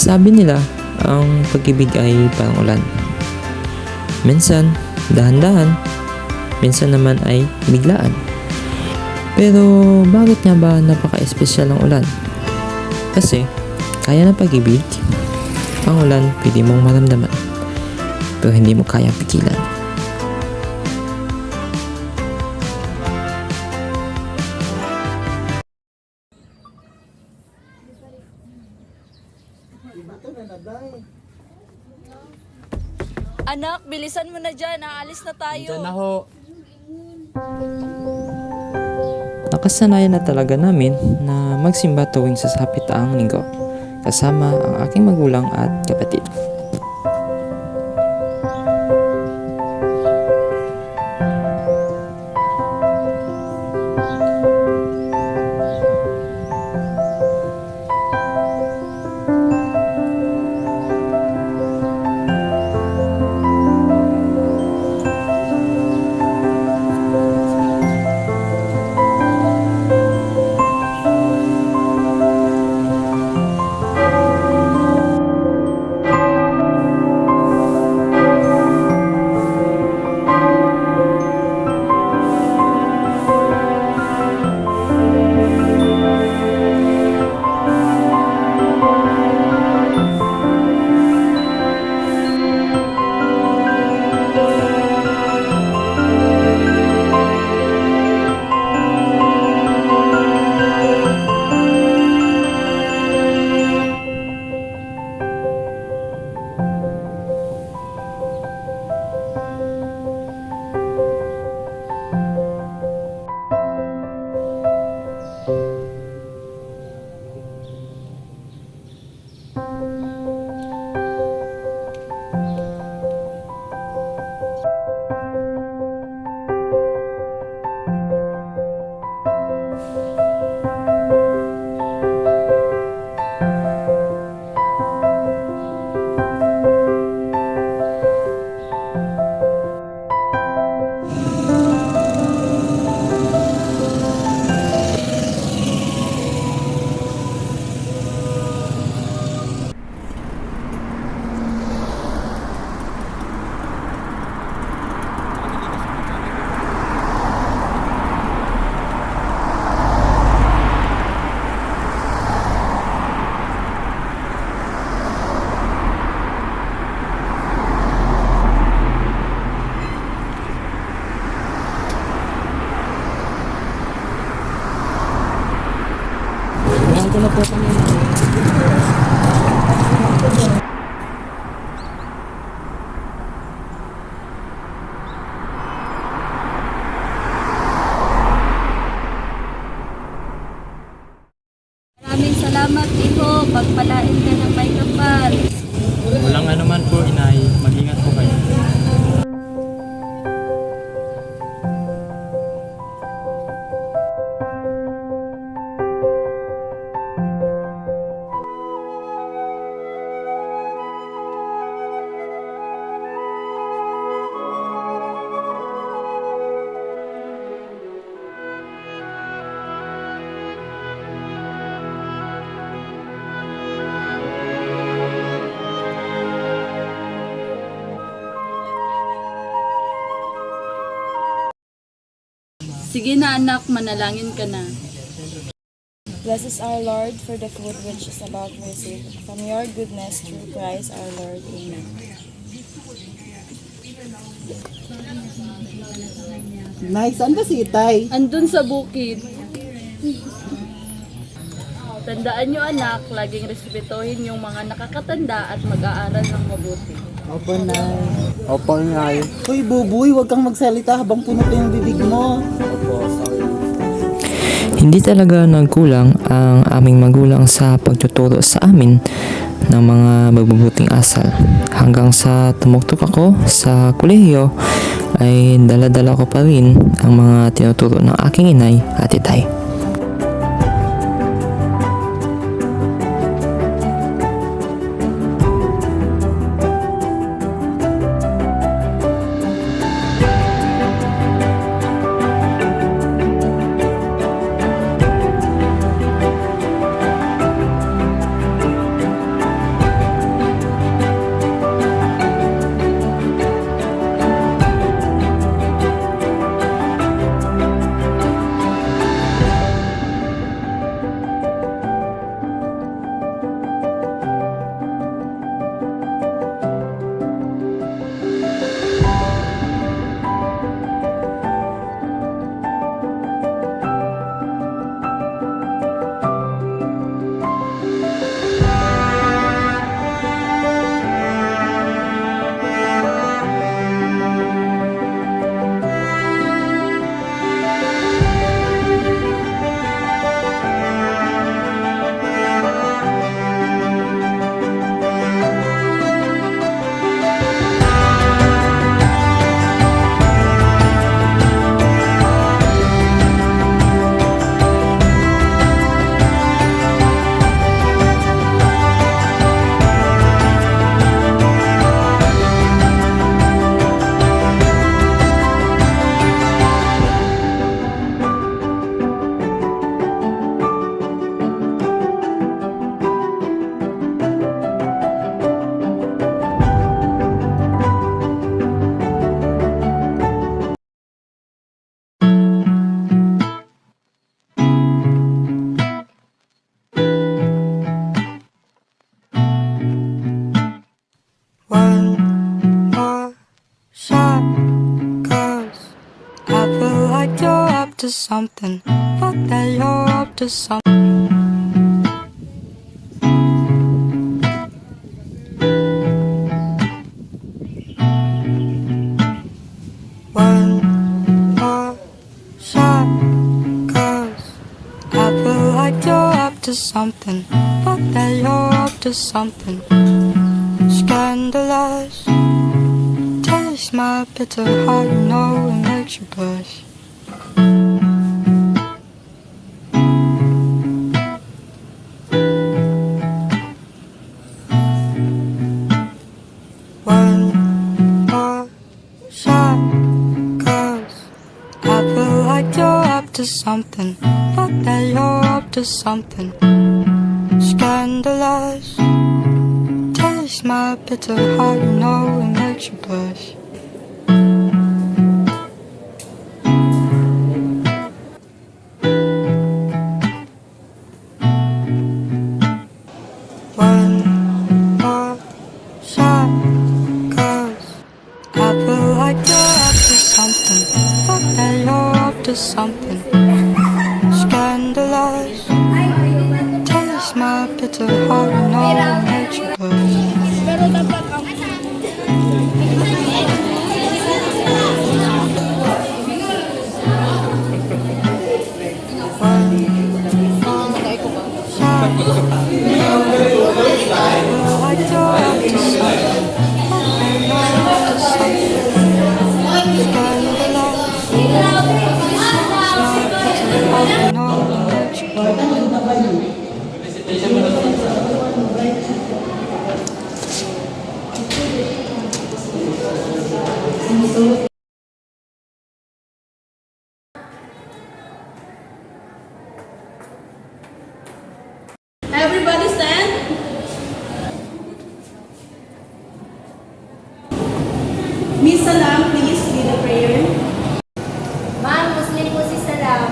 Sabi nila, ang pag-ibig ay parang ulan. Minsan, dahan-dahan, minsan naman ay biglaan. Pero bakit nga ba napaka-espesyal ng ulan? Kasi, kaya ng pag-ibig, ang ulan pwede mong maramdaman, pero hindi mo kayang pigilan. Anak, bilisan mo na dyan. Aalis na tayo. Diyan na ho. Nakasanayan na talaga namin na magsimba tuwing sasapitaang linggo, kasama ang aking magulang at kapatid. Maraming salamat, Iho. Pagpalain ka ng may kapal. Walang anuman po, inay. Mag-ingat po kayo. Sige na anak, manalangin ka na. Bless us, our Lord, for the food which is about to receive from your goodness through Christ our Lord. Amen. Nay, saan ba si Itay? Andun sa bukid. Tandaan nyo anak, laging respetuhin yung mga nakakatanda at mag-aaral ng mabuti. Opo, Nay. Opo, inay. Uy, Buboy, huwag kang magsalita habang puno pa yung bibig mo. Hindi talaga nagkulang ang aming magulang sa pagtuturo sa amin ng mga mabubuting asal. Hanggang sa tumuktok ako sa kolehiyo ay dala-dala ko pa rin ang mga tinuturo ng aking inay at itay. to something. Fuck that you're up to something. One more shot, 'cause I feel like you're up to something. Fuck that you're up to something. Scandalous. Taste my bitter heart, you know it makes you blush. One more shot, 'cause I feel like you're up to something. Fuck that you're up to something. Scandalous. Taste my bitter heart, you know it makes you blush. One more shot, 'cause I feel like you're up to something. Fuck that you're up to something. Scandalous. Taste my bitter heart, you know it makes you blush. Pero dapat ang Everybody stand. Miss Salam, please lead the prayer. Ma'am, Muslim po si Salam.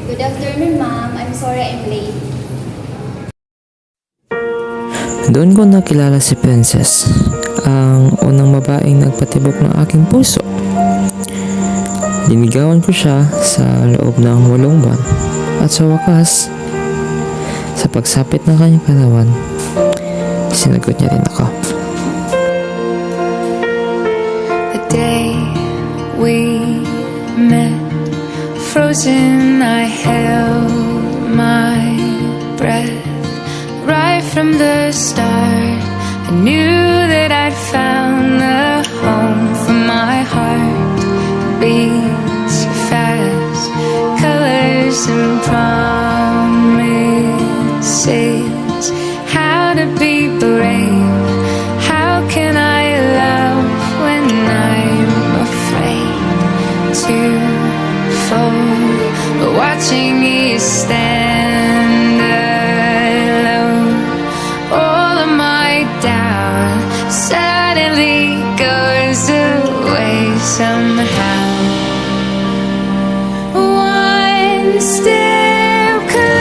Good afternoon, ma'am. I'm sorry I'm late. Doon ko nakilala si Princess, ang unang babaeng nagpatibok ng aking puso. Linigawan ko siya sa loob ng 8 buwan at sa wakas, sa pagsapit ng kanyang katawan, sinagot niya rin ako. The day we met, frozen, I held my breath. Right from the start, I knew that I'd found the home for my heart. Beats fast, colors and promises. How to be brave, how can I love when I'm afraid to fall? But watching you stand alone, all of my doubt suddenly goes away somehow. One step closer.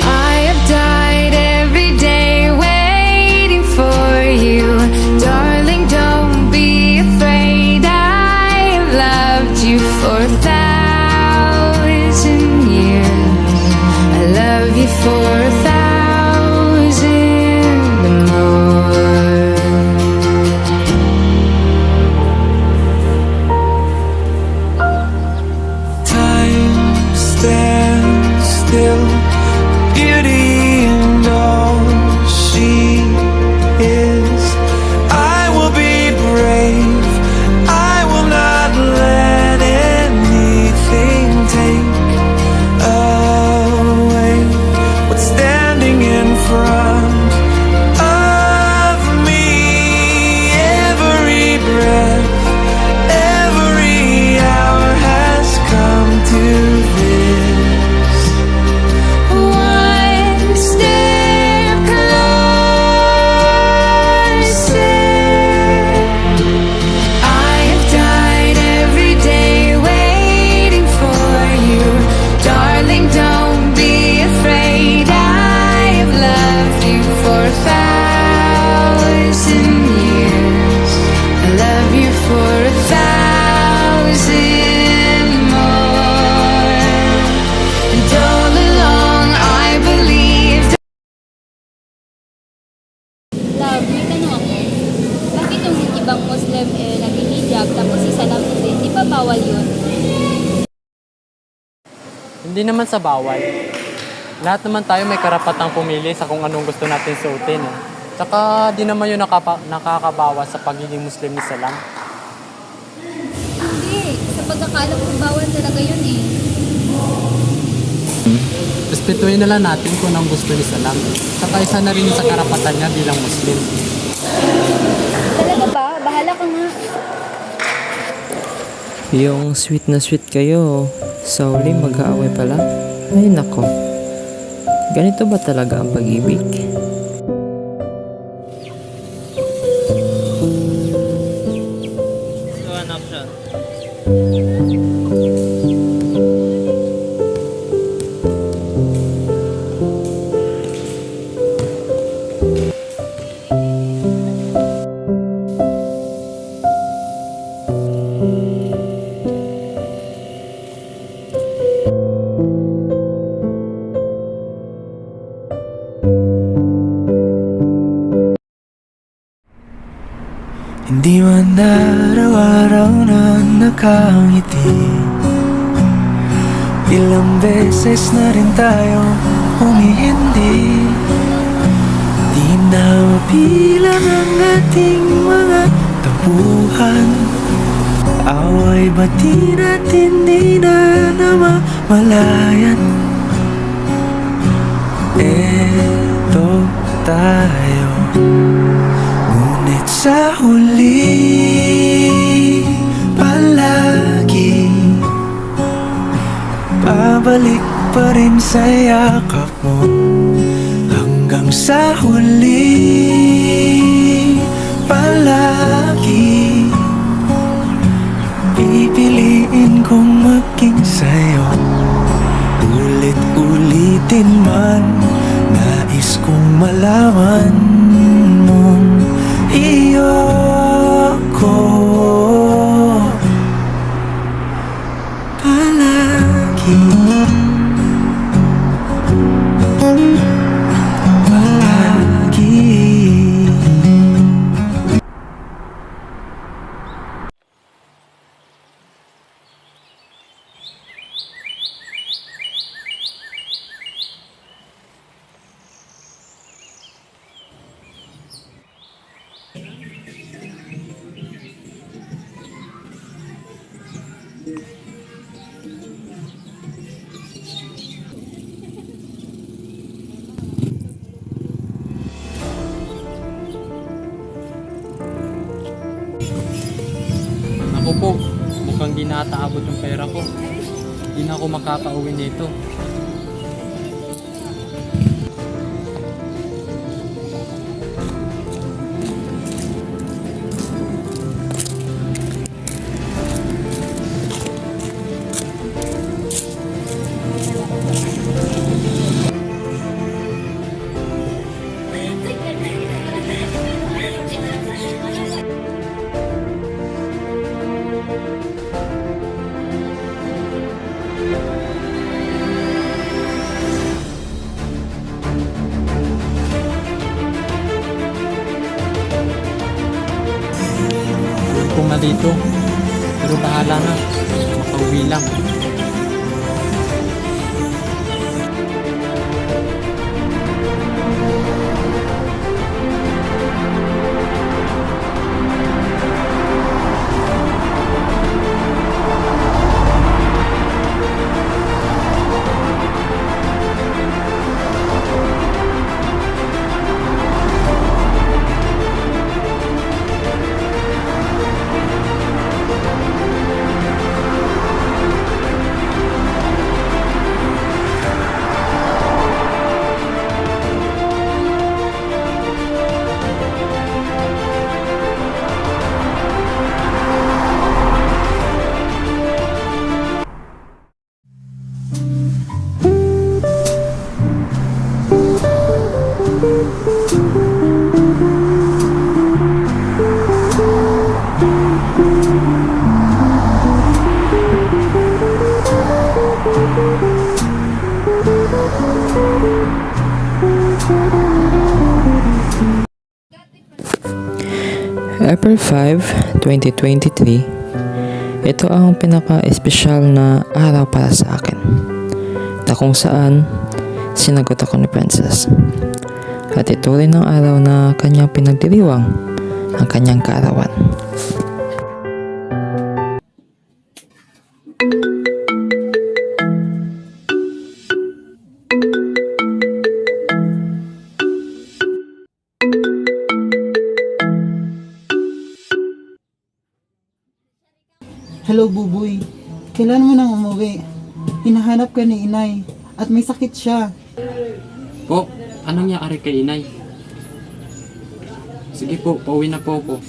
I have died every day waiting for you. Darling, don't be afraid. I have loved you for 1,000 years. I love you for 1,000 more. ibang Muslim nag-hijab, tapos isa lang din, di ba bawal yun? Hindi naman sa bawal. Lahat naman tayo may karapatang pumili sa kung anong gusto natin suotin. Eh. Tsaka di naman yun nakakabawas sa pagiging Muslim ni Salam. Hindi, sa pagkakaalam ko bawal talaga yun eh. Respetuhin na lang natin kung anong gusto ni Salam. Tsaka isa na rin sa karapatan niya bilang Muslim. Talaga ba? Bahala ka nga. Yung sweet na sweet kayo, sa uli mag-aaway pala? Ay nako, ganito ba talaga ang pag-ibig? Hindi man araw-araw na nakangiti. Ilang beses na rin tayo humihindi. Di na mabilang ang ating mga tabuhan. Away bati natin di na namamalayan. Eto tayo, ngunit sa huli palagi pabalik pa rin sa yakap mo. Hanggang sa huli palagi pipiliin kong maging sa'yo. Ulit-ulitin man, nais kong malaman mong iyo ko palagi. Ako po, mukhang di nataabot yung pera ko. Di na ako makakauwi nito. Kung malito, pero bahala na. Makauwi lang. April 5, 2023, ito ang pinaka-espesyal na araw para sa akin, na kung saan sinagot ako ni Princess. At ito rin ang araw na kanyang pinagdiriwang ang kanyang kaarawan. Hello, Buboy. Kailan mo nang umuwi? Hinahanap ka ni inay at may sakit siya. Po, anong nangyari kay inay? Sige po, pauwi na po ako.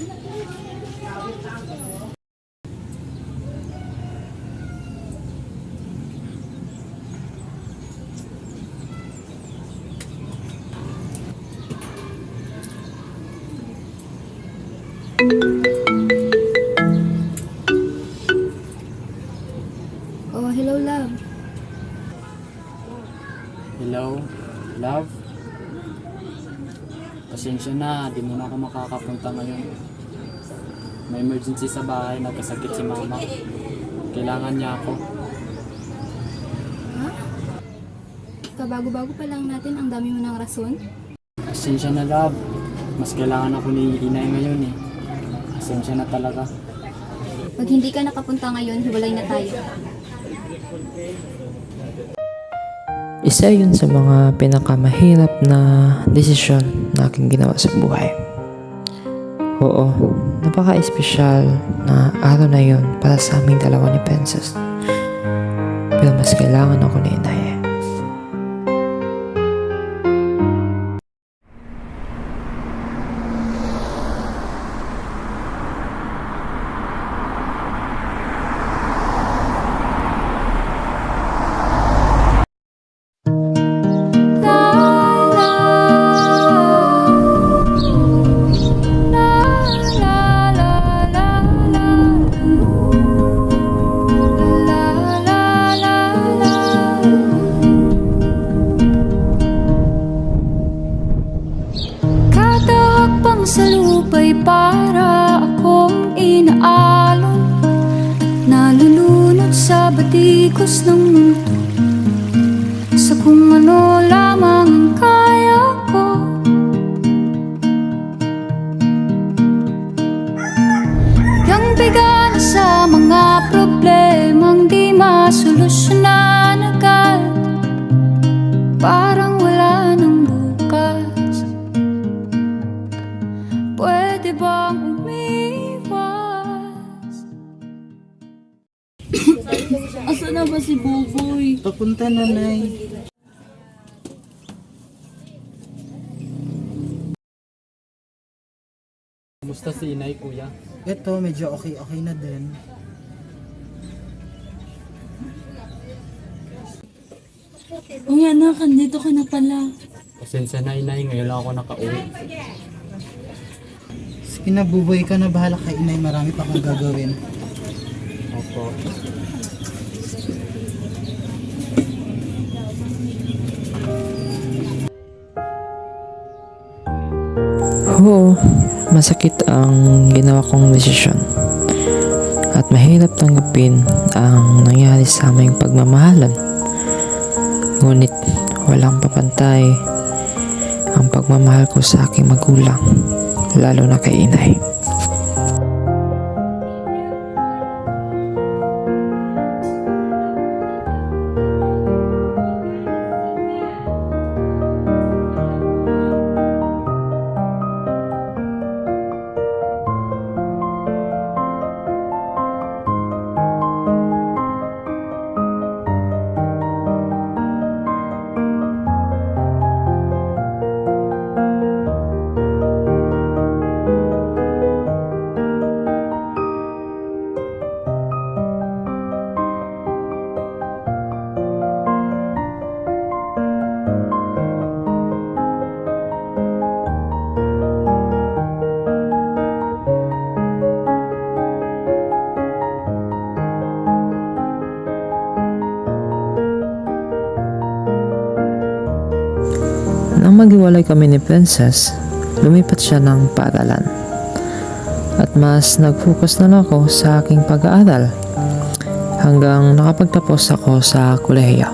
Oh, hello, love. Hello, love? Pasensya na, di mo na ako makakapunta ngayon. May emergency sa bahay, nagkasakit si mama. Kailangan niya ako. Kabago-bago pa lang natin, ang dami mo ng rason. Pasensya na, love. Mas kailangan ako ni inay ngayon eh. Pasensya na talaga. Pag hindi ka nakapunta ngayon, hiwalay na tayo. Isa yun sa mga pinakamahirap na desisyon na aking ginawa sa buhay. Oo, napaka-espesyal na araw na yun para sa aming dalawa ni Princess. Pero mas kailangan ako ni inay. Katahakbang sa lupa'y para akong inaalon, nalulunod sa batikos ng mundo, sa kung ano lamang ang kaya ko. Bigang-biga na sa mga problemang di masolusyonan agad, parang wala nang bukas. Pwede bang umiwas? Asa na ba si Buboy? Papunta na, Nay. Kumusta si inay, kuya? Ito, medyo okay na din. Uy anak, andito ka na pala. Pasensya na, inay. Ngayon lang ako nakauwi. Sige na, Buboy, ka na bahala kay inay. Marami pa akong gagawin. Opo. Oo, masakit ang ginawa kong desisyon. At mahirap tanggapin ang nangyari sa aming pagmamahalan. Ngunit walang papantay ang pagmamahal ko sa aking magulang, lalo na kay inay. Nang maghiwalay kami ni Princess, lumipat siya ng paaralan. at mas nag-focus na lang ako sa aking pag-aaral hanggang nakapagtapos ako sa kolehiyo.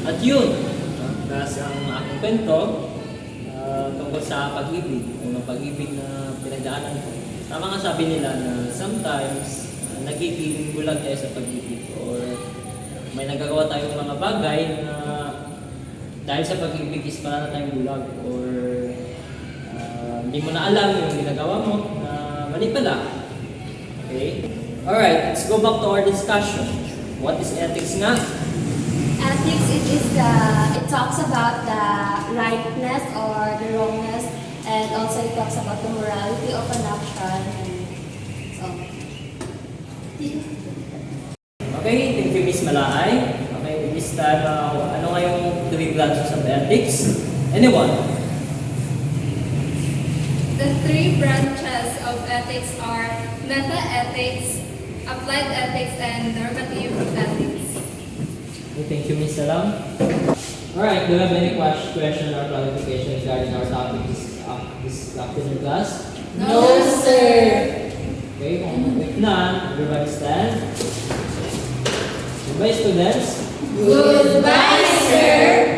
At yun, that's ang aking kwento tungkol sa pag-ibig, unang pag-ibig na pinagdaanan ko. Tama nga sabi nila na sometimes nagiging bulag tayo sa pag-ibig or may nagagawa tayong mga bagay na dahil sa pag-ibig is para na tayong bulag or hindi mo na alam yung ginagawa mo na mali pala. Okay? Alright, let's go back to our discussion. What is ethics nga? Ethics, it talks about the rightness or the wrongness, and also it talks about the morality of an action. And so, Okay, thank you Miss Malaay. Okay, this time, ano nga yung 3 branches of ethics? Anyone? The 3 branches of ethics are meta-ethics, applied ethics, and normative ethics. Okay, thank you Miss Salam. Alright, do you have any question or clarification regarding our topic this afternoon class? No, sir. Okay, if none, everybody stand. Goodbye students. Goodbye, sir.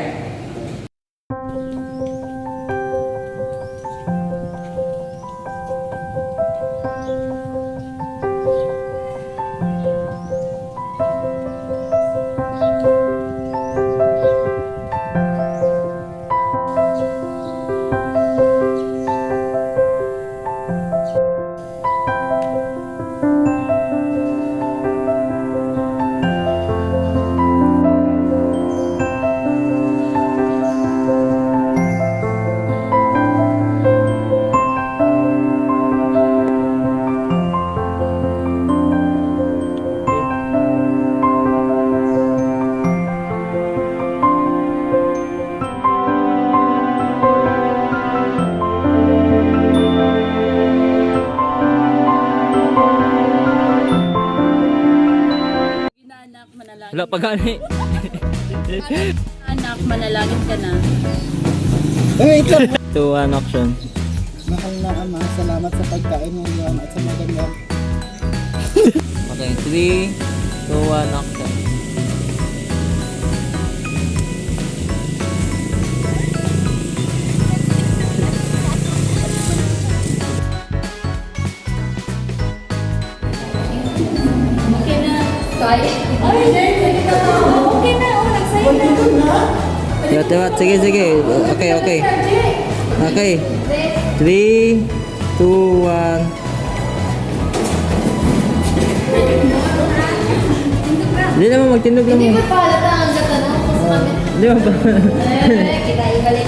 Anak, manalangin. Wala pa gani. Anak, manalangin ka na. Wait lang! 2, 1, action. Mahal na Ama, salamat sa pagkain mo yan at sa magandang Okay, 3, 2, 1, action. Okay na. Kaya? Ay, sige na. Okay na, nagsayin na. Sige. Okay. Okay. 3, 2, 1. Hindi naman magtindog lang Hindi mo. ko pa halata ang gata na ako sa kami. Hindi mo ba? Kita ibalik.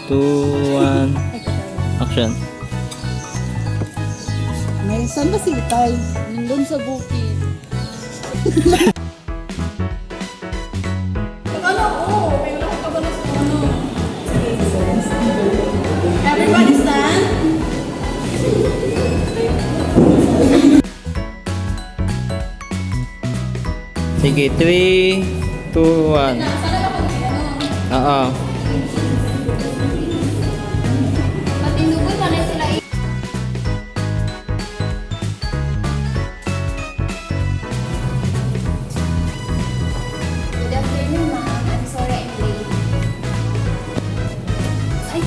Two, one, action. May saan ba si Itay? Nandun sa bukid. Everybody stand. Sige, 3, 2, 1. Oo. Matinugoy pa na sila. Good afternoon, ma'am. I'm sorry I'm late. Ay,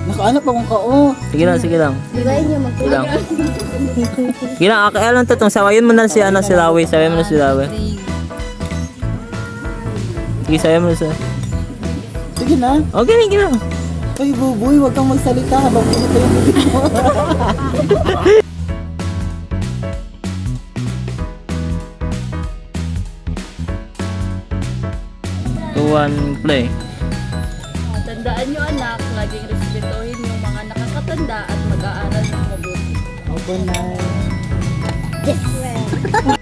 Nakaanap akong kao. Sige lang, sige lang. dibayin niyo Sige lang. Sige lang, alam to tong sawayin mo na si si Lawi, sawayin mo na si Lawi. Sige, sawayin mo na siya. Sige na. Okay, sige lang. Ay, Buboy, huwag kang magsalita habang pinito yung bibig mo. 2, 1, play. Tandaan nyo anak, laging respetuhin yung mga nakakatanda at mag-aaral ng mabuti. Opo, Nay. Yes.